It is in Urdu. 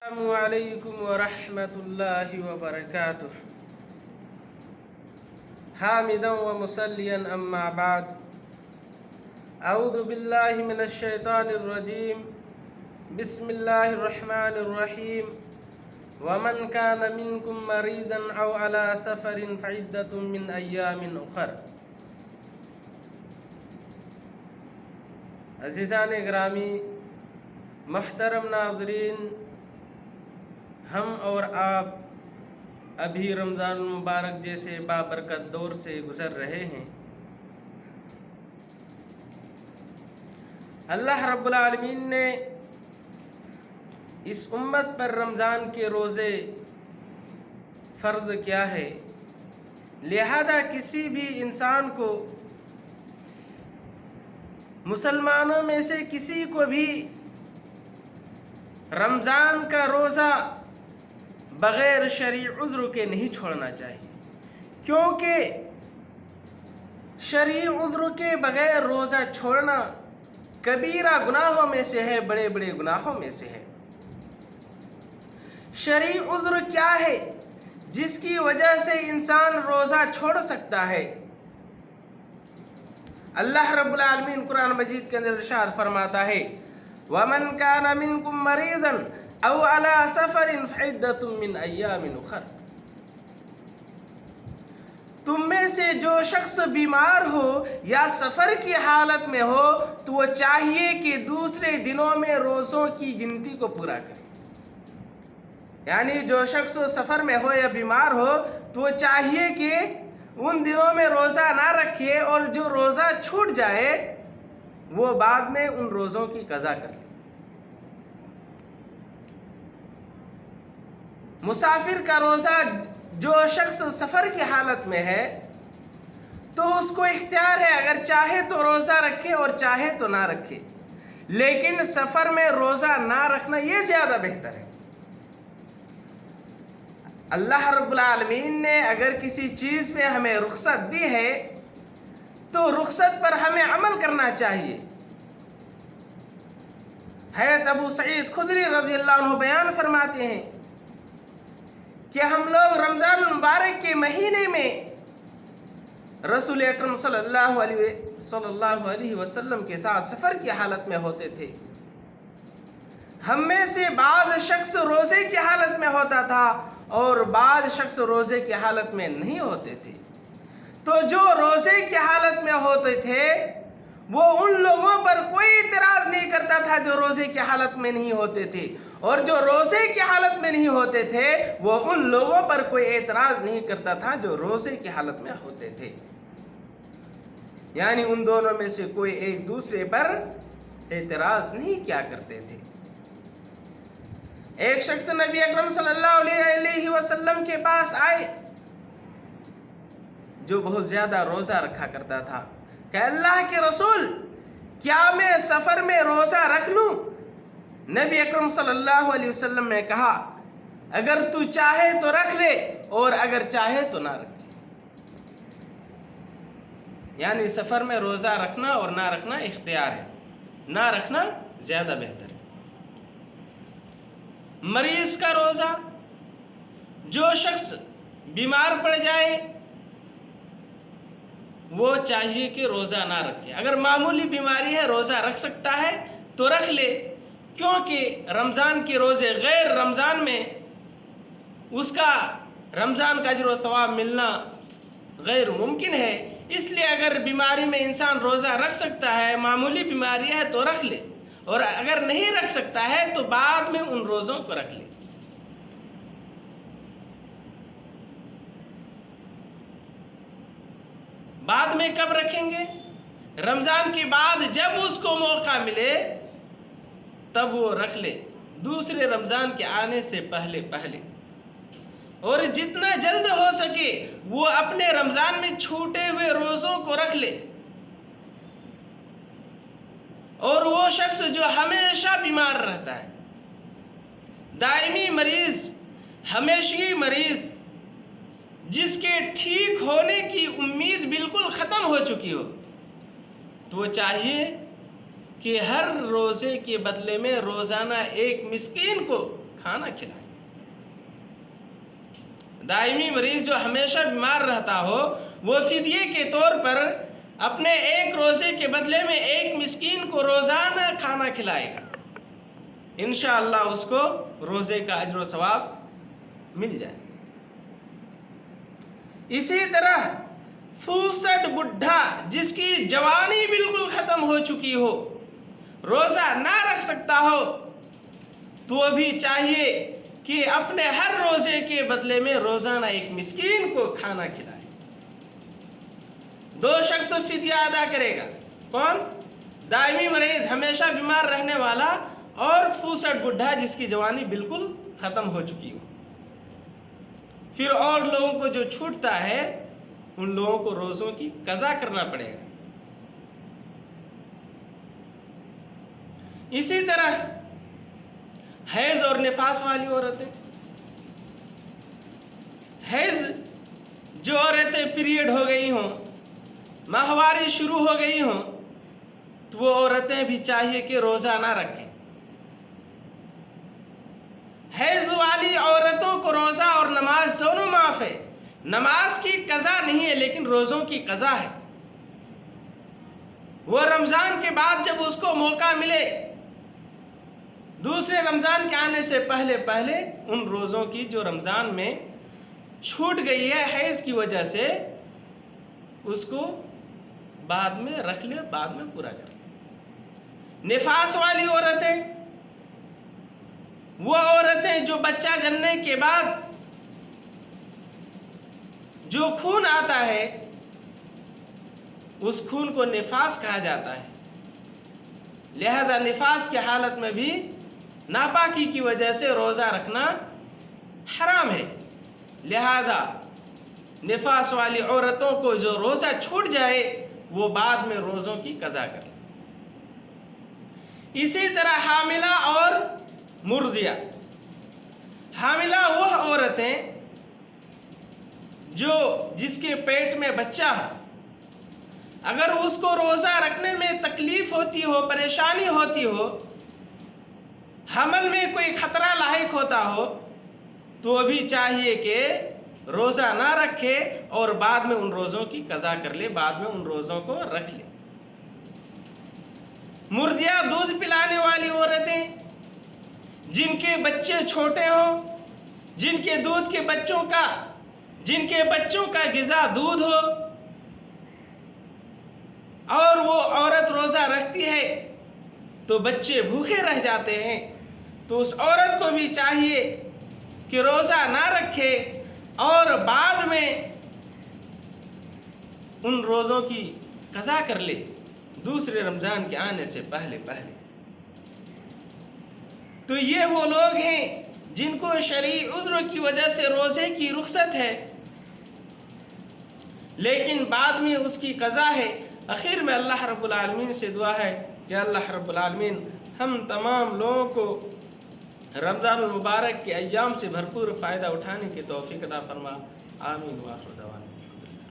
السلام علیکم ورحمۃ اللہ وبرکاتہ حامدا ومصلیا اما بعد اعوذ باللہ من الشیطان الرجیم بسم اللہ الرحمن الرحیم ومن کان منکم مریضا او علی سفر فعدۃ من ایام اخر۔ عزیزان گرامی، محترم ناظرین، ہم اور آپ ابھی رمضان المبارک جیسے بابرکت دور سے گزر رہے ہیں۔ اللہ رب العالمین نے اس امت پر رمضان کے روزے فرض کیا ہے، لہذا کسی بھی انسان کو، مسلمانوں میں سے کسی کو بھی رمضان کا روزہ بغیر شرعی عذر کے نہیں چھوڑنا چاہیے، کیونکہ شرعی عذر کے بغیر روزہ چھوڑنا کبیرہ گناہوں میں سے ہے، بڑے بڑے گناہوں میں سے ہے۔ شرعی عذر کیا ہے جس کی وجہ سے انسان روزہ چھوڑ سکتا ہے؟ اللہ رب العالمین قرآن مجید کے اندر ارشاد فرماتا ہے وَمَنْ كَانَ مِنْكُمْ مَرِيضًا او علی سفر فعدۃ من ایام اخر۔ تم میں سے جو شخص بیمار ہو یا سفر کی حالت میں ہو تو وہ چاہیے کہ دوسرے دنوں میں روزوں کی گنتی کو پورا کرے۔ یعنی جو شخص سفر میں ہو یا بیمار ہو تو وہ چاہیے کہ ان دنوں میں روزہ نہ رکھے، اور جو روزہ چھوٹ جائے وہ بعد میں ان روزوں کی قضا کر لے۔ مسافر کا روزہ، جو شخص سفر کی حالت میں ہے تو اس کو اختیار ہے، اگر چاہے تو روزہ رکھے اور چاہے تو نہ رکھے، لیکن سفر میں روزہ نہ رکھنا یہ زیادہ بہتر ہے۔ اللہ رب العالمین نے اگر کسی چیز میں ہمیں رخصت دی ہے تو رخصت پر ہمیں عمل کرنا چاہیے۔ حضرت ابو سعید خدری رضی اللہ عنہ بیان فرماتے ہیں کہ ہم لوگ رمضان المبارک کے مہینے میں رسول اکرم صلی اللہ علیہ وسلم کے ساتھ سفر کی حالت میں ہوتے تھے۔ ہم میں سے بعض شخص روزے کی حالت میں ہوتا تھا اور بعض شخص روزے کی حالت میں نہیں ہوتے تھے۔ تو جو روزے کی حالت میں ہوتے تھے وہ ان لوگوں پر کوئی اعتراض نہیں کرتا تھا جو روزے کی حالت میں نہیں ہوتے تھے، اور جو روزے کی حالت میں نہیں ہوتے تھے وہ ان لوگوں پر کوئی اعتراض نہیں کرتا تھا جو روزے کی حالت میں ہوتے تھے۔ یعنی ان دونوں میں سے کوئی ایک دوسرے پر اعتراض نہیں کیا کرتے تھے۔ ایک شخص نبی اکرم صلی اللہ علیہ وسلم کے پاس آئے جو بہت زیادہ روزہ رکھا کرتا تھا، کہ اللہ کے رسول، کیا میں سفر میں روزہ رکھ لوں؟ نبی اکرم صلی اللہ علیہ وسلم نے کہا اگر تو چاہے تو رکھ لے اور اگر چاہے تو نہ رکھے۔ یعنی سفر میں روزہ رکھنا اور نہ رکھنا اختیار ہے، نہ رکھنا زیادہ بہتر ہے۔ مریض کا روزہ، جو شخص بیمار پڑ جائے وہ چاہیے کہ روزہ نہ رکھے۔ اگر معمولی بیماری ہے روزہ رکھ سکتا ہے تو رکھ لے، کیونکہ رمضان کے روزے غیر رمضان میں اس کا رمضان کا اجر و ثواب ملنا غیر ممکن ہے۔ اس لیے اگر بیماری میں انسان روزہ رکھ سکتا ہے، معمولی بیماری ہے تو رکھ لے، اور اگر نہیں رکھ سکتا ہے تو بعد میں ان روزوں کو رکھ لے۔ بعد میں کب رکھیں گے؟ رمضان کے بعد جب اس کو موقع ملے تب وہ رکھ لے، دوسرے رمضان کے آنے سے پہلے پہلے، اور جتنا جلد ہو سکے وہ اپنے رمضان میں چھوٹے ہوئے روزوں کو رکھ لے۔ اور وہ شخص جو ہمیشہ بیمار رہتا ہے، دائمی مریض، ہمیشگی مریض، جس کے ٹھیک ہونے کی امید بالکل ختم ہو چکی ہو، تو وہ چاہیے کہ ہر روزے کے بدلے میں روزانہ ایک مسکین کو کھانا کھلائیں۔ دائمی مریض جو ہمیشہ بیمار رہتا ہو وہ فدیے کے طور پر اپنے ایک روزے کے بدلے میں ایک مسکین کو روزانہ کھانا کھلائے گا، انشاءاللہ اس کو روزے کا اجر و ثواب مل جائے۔ اسی طرح فوسٹ بڈھا جس کی جوانی بالکل ختم ہو چکی ہو، روزہ نہ رکھ سکتا ہو، تو بھی چاہیے کہ اپنے ہر روزے کے بدلے میں روزانہ ایک مسکین کو کھانا کھلائے۔ 2 شخص فدیہ ادا کرے گا، کون؟ دائمی مریض ہمیشہ بیمار رہنے والا اور فوسٹ بڈھا جس کی جوانی بالکل ختم ہو چکی ہو۔ پھر اور لوگوں کو جو چھوٹتا ہے ان لوگوں کو روزوں کی قضا کرنا پڑے گا۔ اسی طرح حیض اور نفاس والی عورتیں، حیض جو عورتیں پیریڈ ہو گئی ہوں، ماہواری شروع ہو گئی ہوں، تو وہ عورتیں بھی چاہیے کہ روزہ نہ رکھیں۔ حیض والی عورتوں کو روزہ اور نماز دونوں معاف ہے۔ نماز کی قضا نہیں ہے لیکن روزوں کی قضا ہے۔ وہ رمضان کے بعد جب اس کو موقع ملے، دوسرے رمضان کے آنے سے پہلے ان روزوں کی جو رمضان میں چھوٹ گئی ہے حیض کی وجہ سے، اس کو بعد میں رکھ لے، بعد میں پورا کر لے۔ نفاس والی عورتیں، وہ عورتیں جو بچہ جننے کے بعد جو خون آتا ہے اس خون کو نفاس کہا جاتا ہے، لہذا نفاس کی حالت میں بھی ناپاکی کی وجہ سے روزہ رکھنا حرام ہے۔ لہذا نفاس والی عورتوں کو جو روزہ چھوٹ جائے وہ بعد میں روزوں کی قضا کر لیں۔ اسی طرح حاملہ اور مرضیہ، حاملہ وہ عورتیں جس کے پیٹ میں بچہ ہو، اگر اس کو روزہ رکھنے میں تکلیف ہوتی ہو، پریشانی ہوتی ہو، حمل میں کوئی خطرہ لاحق ہوتا ہو، تو بھی چاہیے کہ روزہ نہ رکھے اور بعد میں ان روزوں کی قضا کر لے، بعد میں ان روزوں کو رکھ لے۔ مرضیہ دودھ پلانے والی عورتیں جن کے بچے چھوٹے ہوں، جن کے بچوں کا غذا دودھ ہو اور وہ عورت روزہ رکھتی ہے تو بچے بھوکے رہ جاتے ہیں، تو اس عورت کو بھی چاہیے کہ روزہ نہ رکھے اور بعد میں ان روزوں کی قضا کر لے دوسرے رمضان کے آنے سے پہلے۔ تو یہ وہ لوگ ہیں جن کو شرعی عذر کی وجہ سے روزے کی رخصت ہے لیکن بعد میں اس کی قضا ہے۔ آخر میں اللہ رب العالمین سے دعا ہے کہ اللہ رب العالمین ہم تمام لوگوں کو رمضان المبارک کے ایام سے بھرپور فائدہ اٹھانے کی توفیق عطا فرما۔ آمین وآخر دعوانا۔